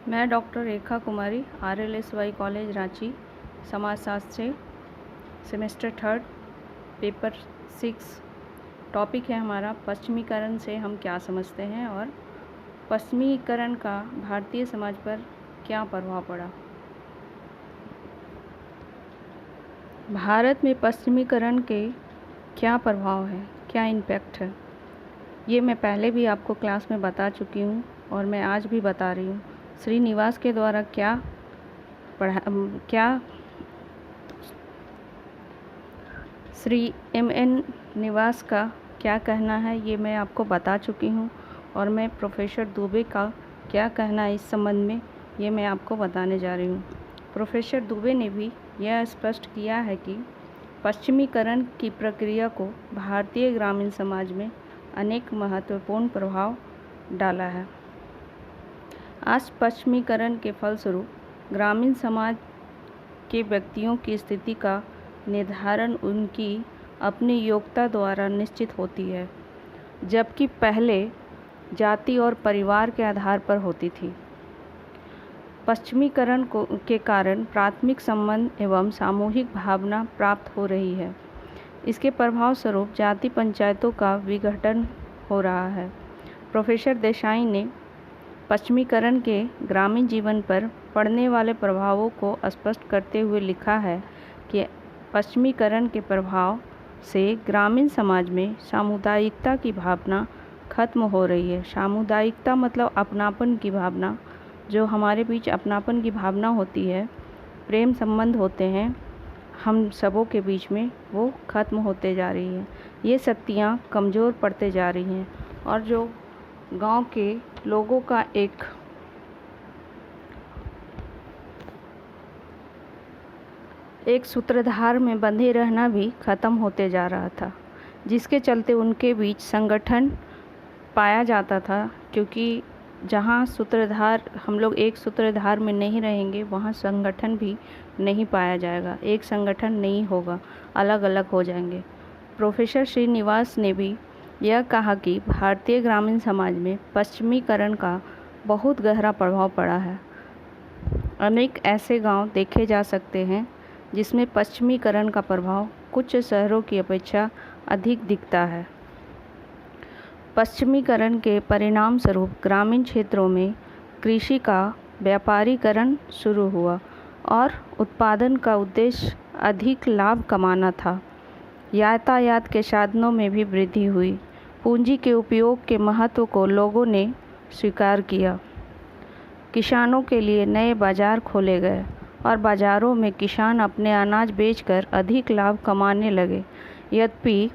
मैं डॉक्टर रेखा कुमारी RLSY college Ranchi समाजशास्त्र से सेमेस्टर 3 पेपर 6 टॉपिक है हमारा पश्चिमीकरण से हम क्या समझते हैं और पश्चिमीकरण का भारतीय समाज पर क्या प्रभाव पड़ा। भारत में पश्चिमीकरण के क्या प्रभाव है, क्या इम्पैक्ट है, ये मैं पहले भी आपको क्लास में बता चुकी हूँ और मैं आज भी बता रही हूँ। श्रीनिवास के द्वारा श्री MN निवास का क्या कहना है ये मैं आपको बता चुकी हूँ और मैं प्रोफेसर दुबे का क्या कहना है इस संबंध में ये मैं आपको बताने जा रही हूँ। प्रोफेसर दुबे ने भी यह स्पष्ट किया है कि पश्चिमीकरण की प्रक्रिया को भारतीय ग्रामीण समाज में अनेक महत्वपूर्ण प्रभाव डाला है। आज पश्चिमीकरण के फलस्वरूप ग्रामीण समाज के व्यक्तियों की स्थिति का निर्धारण उनकी अपनी योग्यता द्वारा निश्चित होती है, जबकि पहले जाति और परिवार के आधार पर होती थी। पश्चिमीकरण के कारण प्राथमिक संबंध एवं सामूहिक भावना प्राप्त हो रही है। इसके प्रभाव स्वरूप जाति पंचायतों का विघटन हो रहा है। प्रोफेसर देसाई ने पश्चिमीकरण के ग्रामीण जीवन पर पड़ने वाले प्रभावों को स्पष्ट करते हुए लिखा है कि पश्चिमीकरण के प्रभाव से ग्रामीण समाज में सामुदायिकता की भावना खत्म हो रही है। सामुदायिकता मतलब अपनापन की भावना, जो हमारे बीच अपनापन की भावना होती है, प्रेम संबंध होते हैं हम सबों के बीच में, वो खत्म होते जा रही है। ये शक्तियाँ कमज़ोर पड़ते जा रही हैं और जो गांव के लोगों का एक सूत्रधार में बंधे रहना भी ख़त्म होते जा रहा था, जिसके चलते उनके बीच संगठन पाया जाता था, क्योंकि जहाँ सूत्रधार हम लोग एक सूत्रधार में नहीं रहेंगे वहाँ संगठन भी नहीं पाया जाएगा, एक संगठन नहीं होगा, अलग अलग हो जाएंगे। प्रोफेसर श्रीनिवास ने भी यह कहा कि भारतीय ग्रामीण समाज में पश्चिमीकरण का बहुत गहरा प्रभाव पड़ा है। अनेक ऐसे गांव देखे जा सकते हैं जिसमें पश्चिमीकरण का प्रभाव कुछ शहरों की अपेक्षा अधिक दिखता है। पश्चिमीकरण के परिणाम स्वरूप ग्रामीण क्षेत्रों में कृषि का व्यापारीकरण शुरू हुआ और उत्पादन का उद्देश्य अधिक लाभ कमाना था। यातायात के साधनों में भी वृद्धि हुई। पूंजी के उपयोग के महत्व को लोगों ने स्वीकार किया। किसानों के लिए नए बाजार खोले गए और बाज़ारों में किसान अपने अनाज बेचकर अधिक लाभ कमाने लगे। यद्यपि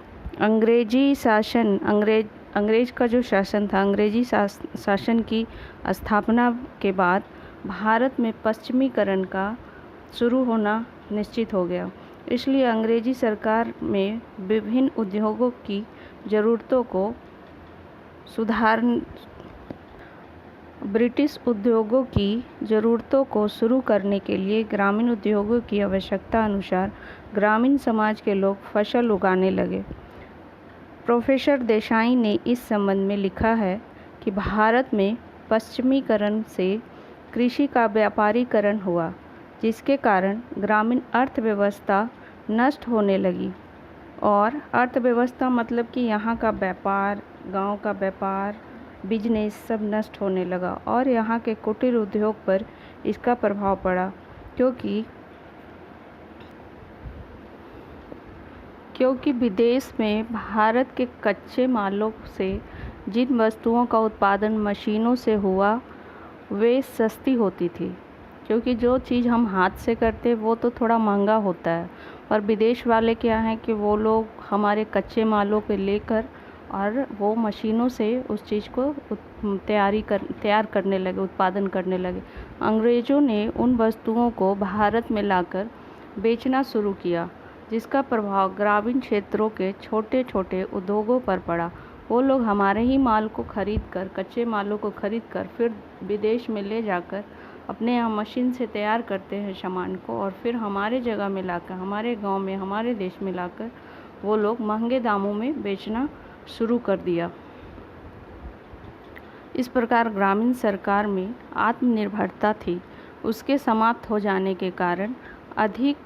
अंग्रेज का जो शासन था, अंग्रेजी शासन की स्थापना के बाद भारत में पश्चिमीकरण का शुरू होना निश्चित हो गया। इसलिए अंग्रेजी सरकार में विभिन्न उद्योगों की ज़रूरतों को ब्रिटिश उद्योगों की ज़रूरतों को शुरू करने के लिए ग्रामीण उद्योगों की आवश्यकता अनुसार ग्रामीण समाज के लोग फसल उगाने लगे। प्रोफेसर देसाई ने इस संबंध में लिखा है कि भारत में पश्चिमीकरण से कृषि का व्यापारीकरण हुआ, जिसके कारण ग्रामीण अर्थव्यवस्था नष्ट होने लगी। और अर्थव्यवस्था मतलब कि यहाँ का व्यापार, गांव का व्यापार, बिजनेस सब नष्ट होने लगा और यहाँ के कुटीर उद्योग पर इसका प्रभाव पड़ा, क्योंकि विदेश में भारत के कच्चे मालों से जिन वस्तुओं का उत्पादन मशीनों से हुआ वे सस्ती होती थी, क्योंकि जो चीज़ हम हाथ से करते वो तो थोड़ा महंगा होता है और विदेश वाले क्या हैं कि वो लोग हमारे कच्चे मालों पे लेकर और वो मशीनों से उस चीज़ को तैयार करने लगे, उत्पादन करने लगे। अंग्रेज़ों ने उन वस्तुओं को भारत में लाकर बेचना शुरू किया, जिसका प्रभाव ग्रामीण क्षेत्रों के छोटे छोटे उद्योगों पर पड़ा। वो लोग हमारे ही माल को खरीदकर, कच्चे मालों को खरीदकर फिर विदेश में ले जाकर अपने यहाँ मशीन से तैयार करते हैं सामान को और फिर हमारे जगह में लाकर, हमारे गांव में, हमारे देश में लाकर वो लोग महंगे दामों में बेचना शुरू कर दिया। इस प्रकार ग्रामीण सरकार में आत्मनिर्भरता थी, उसके समाप्त हो जाने के कारण अधिक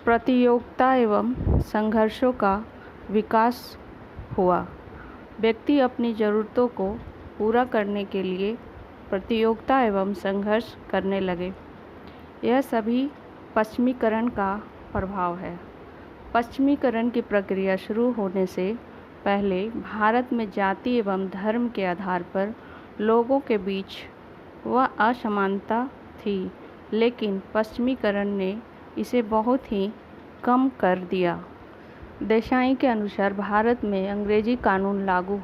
प्रतियोगिता एवं संघर्षों का विकास हुआ। व्यक्ति अपनी ज़रूरतों को पूरा करने के लिए प्रतियोगिता एवं संघर्ष करने लगे। यह सभी पश्चिमीकरण का प्रभाव है। पश्चिमीकरण की प्रक्रिया शुरू होने से पहले भारत में जाति एवं धर्म के आधार पर लोगों के बीच वह असमानता थी, लेकिन पश्चिमीकरण ने इसे बहुत ही कम कर दिया। देसाई के अनुसार भारत में अंग्रेजी कानून लागू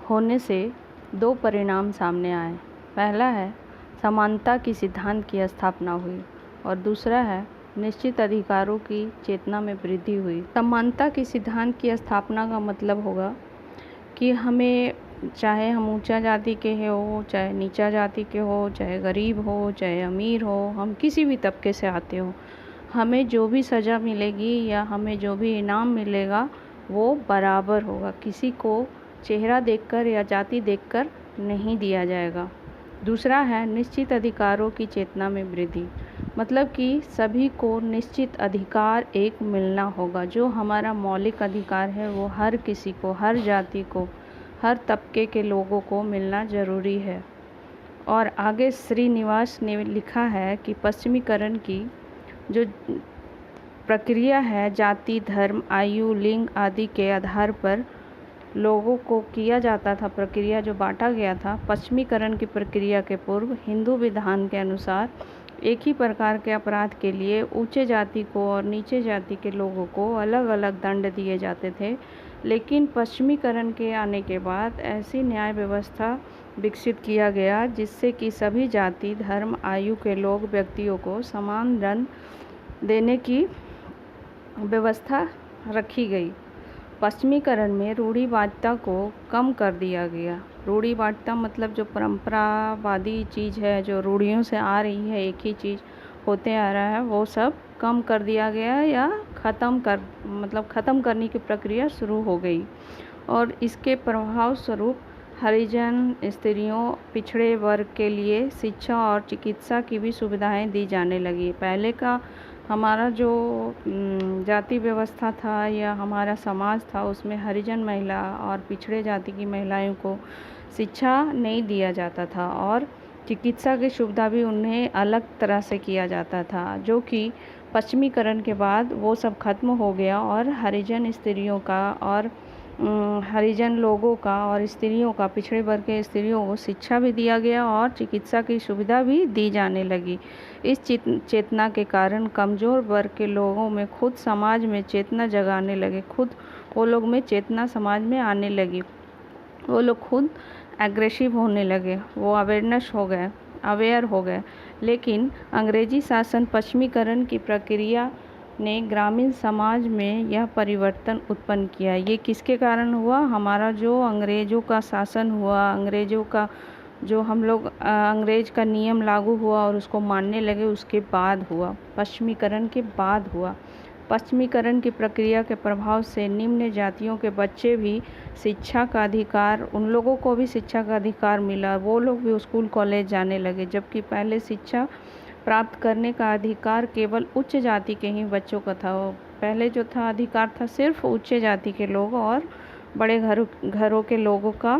होने से दो परिणाम सामने आए। पहला है समानता की सिद्धांत की स्थापना हुई और दूसरा है निश्चित अधिकारों की चेतना में वृद्धि हुई। समानता की सिद्धांत की स्थापना का मतलब होगा कि हमें, चाहे हम ऊंचा जाति के हो, चाहे नीचा जाति के हो, चाहे गरीब हो, चाहे अमीर हो, हम किसी भी तबके से आते हो, हमें जो भी सज़ा मिलेगी या हमें जो भी इनाम मिलेगा वो बराबर होगा। किसी को चेहरा देखकर या जाति देखकर नहीं दिया जाएगा। दूसरा है निश्चित अधिकारों की चेतना में वृद्धि, मतलब कि सभी को निश्चित अधिकार एक मिलना होगा। जो हमारा मौलिक अधिकार है वो हर किसी को, हर जाति को, हर तबके के लोगों को मिलना ज़रूरी है। और आगे श्रीनिवास ने लिखा है कि पश्चिमीकरण की जो प्रक्रिया है जाति, धर्म, आयु, लिंग आदि के आधार पर लोगों को किया जाता था, प्रक्रिया जो बांटा गया था। पश्चिमीकरण की प्रक्रिया के पूर्व हिंदू विधान के अनुसार एक ही प्रकार के अपराध के लिए ऊंचे जाति को और नीचे जाति के लोगों को अलग अलग दंड दिए जाते थे, लेकिन पश्चिमीकरण के आने के बाद ऐसी न्याय व्यवस्था विकसित किया गया जिससे कि सभी जाति, धर्म, आयु के लोग व्यक्तियों को समान दंड देने की व्यवस्था रखी गई। पश्चिमीकरण में रूढ़िवादिता को कम कर दिया गया। रूढ़िवादिता मतलब जो परंपरावादी चीज़ है, जो रूढ़ियों से आ रही है, एक ही चीज़ होते आ रहा है, वो सब कम कर दिया गया या ख़त्म करने की प्रक्रिया शुरू हो गई। और इसके प्रभाव स्वरूप हरिजन, स्त्रियों, पिछड़े वर्ग के लिए शिक्षा और चिकित्सा की भी सुविधाएं दी जाने लगी। पहले का हमारा जो जाति व्यवस्था था या हमारा समाज था, उसमें हरिजन महिला और पिछड़े जाति की महिलाओं को शिक्षा नहीं दिया जाता था और चिकित्सा की सुविधा भी उन्हें अलग तरह से किया जाता था, जो कि पश्चिमीकरण के बाद वो सब खत्म हो गया और हरिजन स्त्रियों का और हरिजन लोगों का और स्त्रियों का, पिछड़े वर्ग के स्त्रियों को शिक्षा भी दिया गया और चिकित्सा की सुविधा भी दी जाने लगी। इस चेतना के कारण कमज़ोर वर्ग के लोगों में खुद समाज में चेतना जगाने लगे, खुद वो लोग में चेतना समाज में आने लगी, वो लोग खुद एग्रेसिव होने लगे, वो अवेयर हो गए। लेकिन अंग्रेजी शासन पश्चिमीकरण की प्रक्रिया ने ग्रामीण समाज में यह परिवर्तन उत्पन्न किया। ये किसके कारण हुआ? हमारा जो अंग्रेज़ों का शासन हुआ, अंग्रेज़ों का जो हम लोग अंग्रेज़ का नियम लागू हुआ और उसको मानने लगे, उसके बाद हुआ, पश्चिमीकरण के बाद हुआ। पश्चिमीकरण की प्रक्रिया के प्रभाव से निम्न जातियों के बच्चे भी शिक्षा का अधिकार, उन लोगों को भी शिक्षा का अधिकार मिला, वो लोग भी स्कूल कॉलेज जाने लगे, जबकि पहले शिक्षा प्राप्त करने का अधिकार केवल उच्च जाति के ही बच्चों का था। पहले जो था अधिकार था सिर्फ उच्च जाति के लोग और बड़े घरों के लोगों का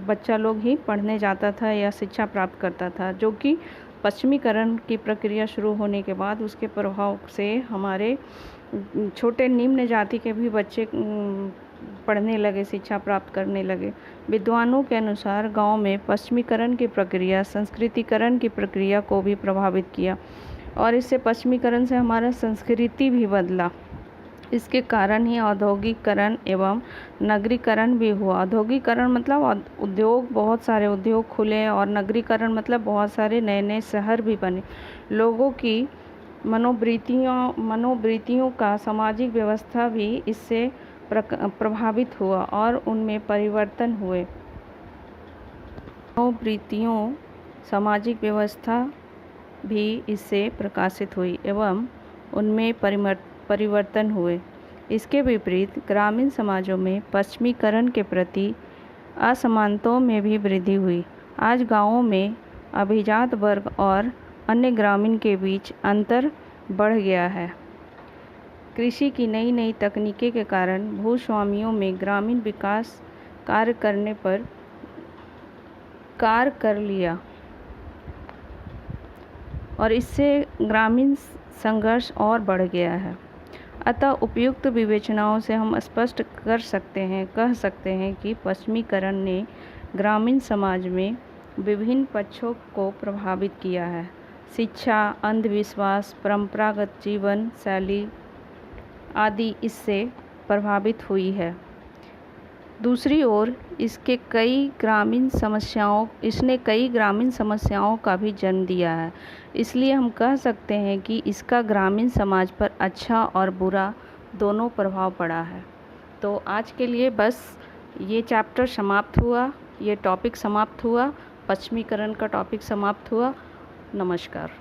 बच्चा लोग ही पढ़ने जाता था या शिक्षा प्राप्त करता था, जो कि पश्चिमीकरण की प्रक्रिया शुरू होने के बाद उसके प्रभाव से हमारे छोटे निम्न जाति के भी बच्चे पढ़ने लगे, शिक्षा प्राप्त करने लगे। विद्वानों के अनुसार गांव में पश्चिमीकरण की प्रक्रिया संस्कृतिकरण की प्रक्रिया को भी प्रभावित किया और इससे पश्चिमीकरण से हमारा संस्कृति भी बदला। इसके कारण ही औद्योगिकरण एवं नगरीकरण भी हुआ। औद्योगिकरण मतलब उद्योग, बहुत सारे उद्योग खुले, और नगरीकरण मतलब बहुत सारे नए नए शहर भी बने। लोगों की मनोवृत्तियों का सामाजिक व्यवस्था भी इससे प्रभावित हुआ और उनमें परिवर्तन हुए। मनोवृत्तियों, सामाजिक व्यवस्था भी इससे प्रकाशित हुई एवं उनमें परिवर्तन हुए। इसके विपरीत ग्रामीण समाजों में पश्चिमीकरण के प्रति असमानताओं में भी वृद्धि हुई। आज गांवों में अभिजात वर्ग और अन्य ग्रामीण के बीच अंतर बढ़ गया है। कृषि की नई नई तकनीकें के कारण भूस्वामियों में ग्रामीण विकास कार्य कर लिया और इससे ग्रामीण संघर्ष और बढ़ गया है। अतः उपयुक्त विवेचनाओं से हम स्पष्ट कह सकते हैं कि पश्चिमीकरण ने ग्रामीण समाज में विभिन्न पक्षों को प्रभावित किया है। शिक्षा, अंधविश्वास, परंपरागत जीवन शैली आदि इससे प्रभावित हुई है। दूसरी ओर इसने कई ग्रामीण समस्याओं का भी जन्म दिया है। इसलिए हम कह सकते हैं कि इसका ग्रामीण समाज पर अच्छा और बुरा दोनों प्रभाव पड़ा है। तो आज के लिए बस ये चैप्टर समाप्त हुआ, ये टॉपिक समाप्त हुआ, पश्चिमीकरण का टॉपिक समाप्त हुआ। नमस्कार।